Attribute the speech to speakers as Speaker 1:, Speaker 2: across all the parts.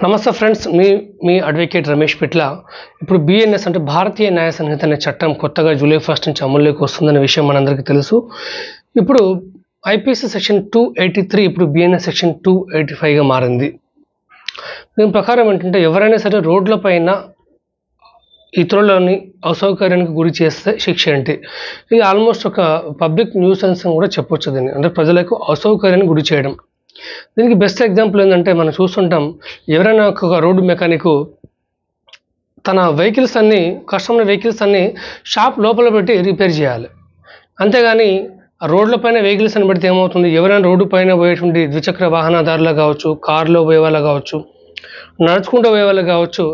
Speaker 1: నమస్తే ఫ్రెండ్స్, మీ అడ్వకేట్ రమేష్ పిట్ల. ఇప్పుడు బిఎన్ఎస్ అంటే భారతీయ న్యాయ సంహిత అనే చట్టం కొత్తగా జూలై 1 నుంచి అమల్లోకి వస్తుందనే విషయం మనందరికీ తెలుసు. ఇప్పుడు ఐపీసీ సెక్షన్ 283 ఇప్పుడు బిఎన్ఎస్ సెక్షన్ 285గా మారింది. దీని ప్రకారం ఏంటంటే ఎవరైనా సరే రోడ్లపైన ఇతరులని అసౌకర్యానికి గురి చేస్తే శిక్ష ఏంటి? ఇది ఆల్మోస్ట్ ఒక పబ్లిక్ న్యూసెన్స్ అని కూడా చెప్పొచ్చు. దీన్ని అంటే ప్రజలకు అసౌకర్యానికి గురి చేయడం. దీనికి బెస్ట్ ఎగ్జాంపుల్ ఏంటంటే మనం చూస్తుంటాం, ఎవరైనా ఒక రోడ్డు మెకానిక్ తన వెహికల్స్ అన్నీ కస్టమర్ వెహికల్స్ అన్నీ షాప్ లోపల పెట్టి రిపేర్ చేయాలి. అంతేగాని ఆ రోడ్లపైన వెహికల్స్ అని పెడితే ఏమవుతుంది, ఎవరైనా రోడ్డు పైన పోయేటువంటి ద్విచక్ర వాహనదారులు కావచ్చు, కారులో పోయే వాళ్ళు కావచ్చు, నడుచుకుంటూ పోయే వాళ్ళు కావచ్చు,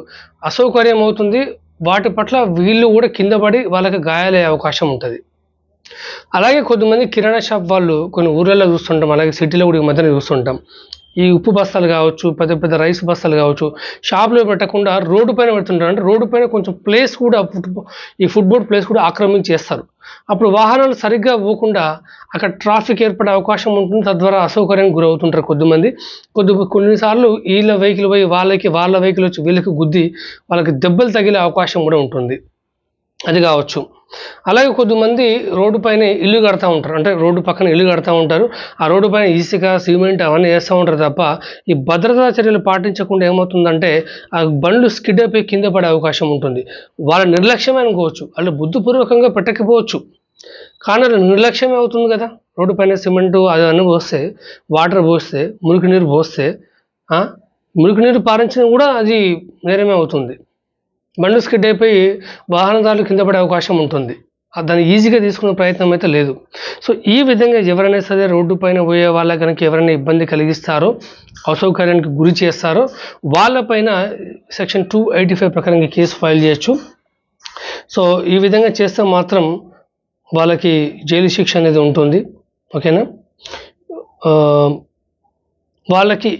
Speaker 1: అసౌకర్యం అవుతుంది. వాటి పట్ల వీళ్ళు కూడా కింద పడి వాళ్ళకి గాయాలయ్యే అవకాశం ఉంటుంది. అలాగే కొంతమంది కిరాణా షాప్ వాళ్ళు కొన్ని ఊర్లలో చూస్తుంటాం, అలాగే సిటీలో కూడా ఈ మధ్యన చూస్తుంటాం. ఈ ఉప్పు బస్తాలు కావచ్చు, పెద్ద పెద్ద రైస్ బస్తాలు కావచ్చు, షాప్లో పెట్టకుండా రోడ్డు పైన పెడుతుంటారు. అంటే రోడ్డు పైన కొంచెం ప్లేస్ కూడా ఈ ఫుట్బోర్డ్ ప్లేస్ కూడా ఆక్రమించేస్తారు. అప్పుడు వాహనాలు సరిగ్గా పోకుండా అక్కడ ట్రాఫిక్ ఏర్పడే అవకాశం ఉంటుంది. తద్వారా అసౌకర్యానికి గురవుతుంటారు కొద్దిమంది. కొన్నిసార్లు వీళ్ళ వెహికల్ పోయి వాళ్ళ వెహికల్ వచ్చి వీళ్ళకి గుద్ది వాళ్ళకి దెబ్బలు తగిలే అవకాశం కూడా ఉంటుంది. అది కావచ్చు. అలాగే కొద్దిమంది రోడ్డు పైన ఇల్లు కడతా ఉంటారు, అంటే రోడ్డు పక్కన ఇల్లు కడతా ఉంటారు. ఆ రోడ్డు పైన ఇసుక, సిమెంట్ అవన్నీ వేస్తూ ఉంటారు తప్ప ఈ భద్రతా చర్యలు పాటించకుండా ఏమవుతుందంటే ఆ బండ్లు స్కిడ్ అయిపోయి కింద పడే అవకాశం ఉంటుంది. వాళ్ళ నిర్లక్ష్యమే అనుకోవచ్చు, వాళ్ళు బుద్ధిపూర్వకంగా పెట్టకపోవచ్చు, కానీ అది నిర్లక్ష్యమే అవుతుంది కదా. రోడ్డు పైన సిమెంటు అవన్నీ పోస్తే, వాటర్ పోస్తే, మురికి నీరు పోస్తే, మురికి నీరు పారించడం కూడా అది నేరమే అవుతుంది. బండ్లు స్కిడ్ అయిపోయి వాహనదారులు కింద పడే అవకాశం ఉంటుంది. దాన్ని ఈజీగా తీసుకునే ప్రయత్నం అయితే లేదు. సో ఈ విధంగా ఎవరైనా సరే రోడ్డు పైన పోయే వాళ్ళ కనుక ఎవరైనా ఇబ్బంది కలిగిస్తారో, అసౌకర్యానికి గురి చేస్తారో వాళ్ళపైన సెక్షన్ 285 ప్రకారంగా కేసు ఫైల్ చేయొచ్చు. సో ఈ విధంగా చేస్తే మాత్రం వాళ్ళకి జైలు శిక్ష అనేది ఉంటుంది. ఓకేనా? వాళ్ళకి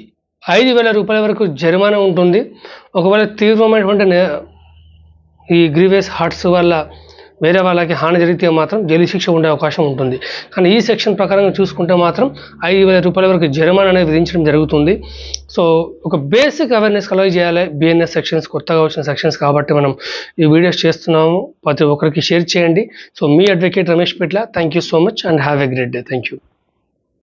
Speaker 1: 5,000 రూపాయల వరకు జరిమానా ఉంటుంది. ఒకవేళ తీవ్రమైనటువంటి ఈ గ్రీవియస్ హార్ట్స్ వల్ల వేరే వాళ్ళకి హాని జరిగితే మాత్రం జైలు శిక్ష ఉండే అవకాశం ఉంటుంది. కానీ ఈ సెక్షన్ ప్రకారంగా చూసుకుంటే మాత్రం 5,000 రూపాయల వరకు జరిమానా అనేది విధించడం జరుగుతుంది. సో ఒక బేసిక్ అవేర్నెస్ కలెక్ట్ చేయాలి. బిఎన్ఎస్ సెక్షన్స్ కొత్తగా వచ్చిన సెక్షన్స్ కాబట్టి మనం ఈ వీడియోస్ చేస్తున్నాము. ప్రతి ఒక్కరికి షేర్ చేయండి. So me advocate Ramesh Pitla. Thank you so much and have a great day. Thank you.